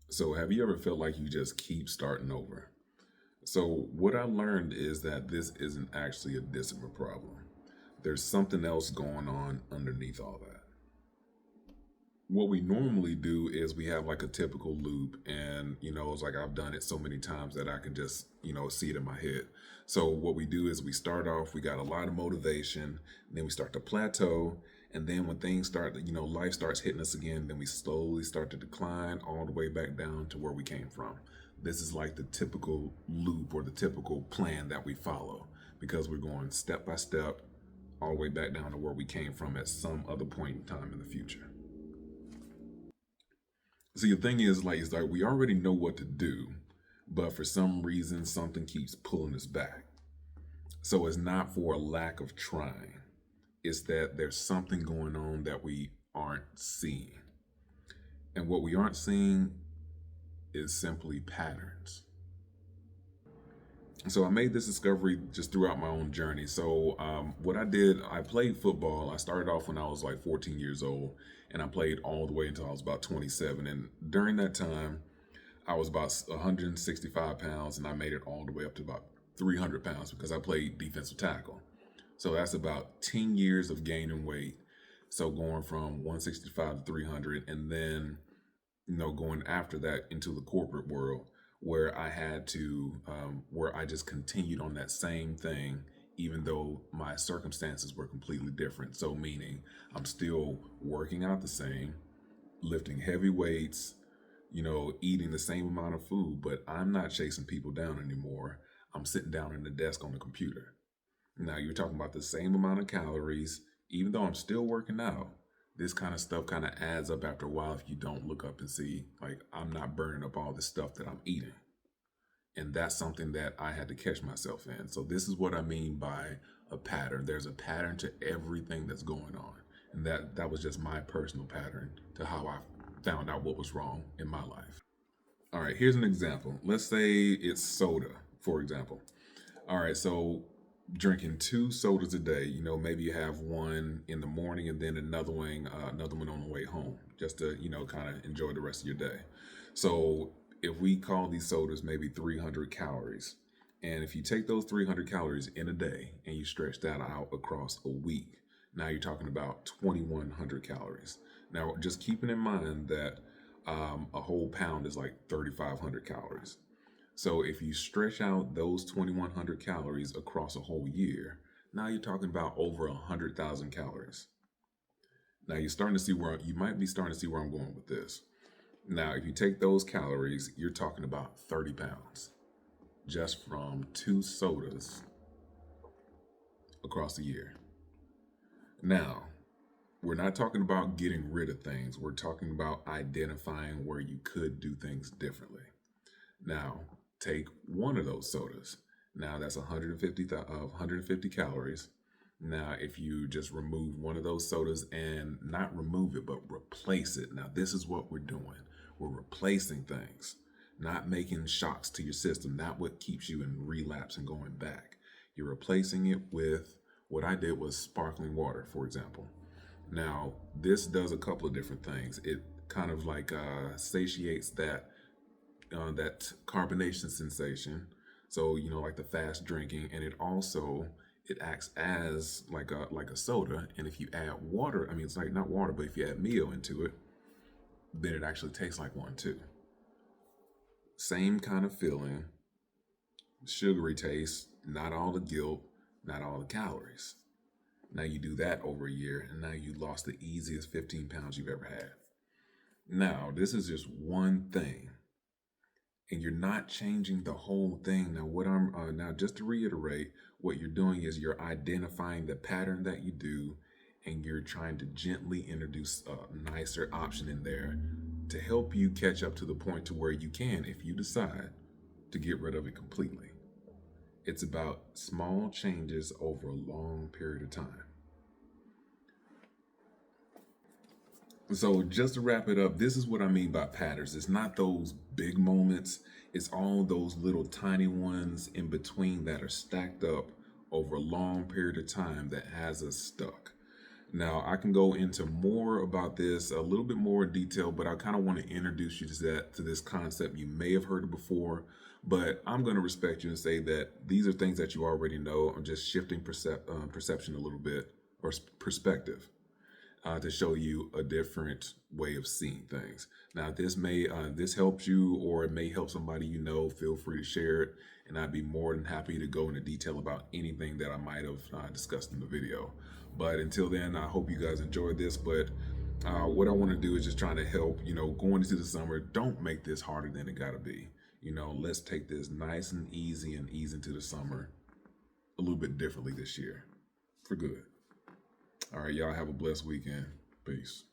So, have you ever felt like you just keep starting over? So, what I learned is that this isn't actually a discipline problem. There's something else going on underneath all that. What we normally do is we have like a typical loop, and it's like I've done it so many times that I can just see it in my head. So what we do is we start off, we got a lot of motivation, then we start to plateau, and then when things start, life starts hitting us again, then we slowly start to decline all the way back down to where we came from. This is like the typical loop or the typical plan that we follow, because we're going step by step all the way back down to where we came from at some other point in time in the future. See, the thing is, like, it's like we already know what to do, but for some reason, something keeps pulling us back. So it's not for a lack of trying, it's that there's something going on that we aren't seeing. And what we aren't seeing is simply patterns. So I made this discovery just throughout my own journey. So what I did, I played football. I started off when I was like 14 years old, and I played all the way until I was about 27. And during that time, I was about 165 pounds, and I made it all the way up to about 300 pounds because I played defensive tackle. So that's about 10 years of gaining weight. So going from 165 to 300, and then going after that into the corporate world where I had to, where I just continued on that same thing, even though my circumstances were completely different. So, meaning I'm still working out the same, lifting heavy weights, eating the same amount of food, but I'm not chasing people down anymore. I'm sitting down in the desk on the computer. Now you're talking about the same amount of calories, even though I'm still working out. This kind of stuff kind of adds up after a while if you don't look up and see, like, I'm not burning up all the stuff that I'm eating. And that's something that I had to catch myself in. So, this is what I mean by a pattern. There's a pattern to everything that's going on. And that was just my personal pattern to how I found out what was wrong in my life. All right, here's an example. Let's say it's soda, for example. All right, so drinking two sodas a day. Maybe you have one in the morning and then another one on the way home, just to kind of enjoy the rest of your day. So if we call these sodas maybe 300 calories, and if you take those 300 calories in a day and you stretch that out across a week, now you're talking about 2,100 calories. Now, just keeping in mind that a whole pound is like 3,500 calories. So if you stretch out those 2,100 calories across a whole year, now you're talking about over 100,000 calories. Now you're starting to see where you might be starting to see where I'm going with this. Now, if you take those calories, you're talking about 30 pounds just from two sodas across the year. Now, we're not talking about getting rid of things. We're talking about identifying where you could do things differently. Now, take one of those sodas. Now, that's 150 calories. Now, if you just remove one of those sodas and not remove it, but replace it. Now, this is what we're doing. We're replacing things, not making shocks to your system, not what keeps you in relapse and going back. You're replacing it with what I did was sparkling water, for example. Now, this does a couple of different things. It kind of like satiates that carbonation sensation. So like the fast drinking, and it acts as like a soda. And if you add water, I mean it's like not water, but if you add Mio into it, then it actually tastes like one too. Same kind of feeling, sugary taste, not all the guilt, not all the calories. Now you do that over a year, and now you lost the easiest 15 pounds you've ever had. Now, this is just one thing, and you're not changing the whole thing. Now, now just to reiterate, what you're doing is you're identifying the pattern that you do, and you're trying to gently introduce a nicer option in there to help you catch up to the point to where you can, if you decide to get rid of it completely. It's about small changes over a long period of time. So just to wrap it up, this is what I mean by patterns. It's not those big moments. It's all those little tiny ones in between that are stacked up over a long period of time that has us stuck. Now, I can go into more about this a little bit more in detail, but I kind of want to introduce you to this concept. You may have heard it before, but I'm going to respect you and say that these are things that you already know. I'm just shifting perception a little bit, or perspective, to show you a different way of seeing things. Now, this helps you, or it may help somebody you know. Feel free to share it, and I'd be more than happy to go into detail about anything that I might have discussed in the video. But until then, I hope you guys enjoyed this. But what I want to do is just trying to help. Going into the summer, don't make this harder than it gotta be. Let's take this nice and easy and ease into the summer a little bit differently this year, for good. All right, y'all have a blessed weekend. Peace.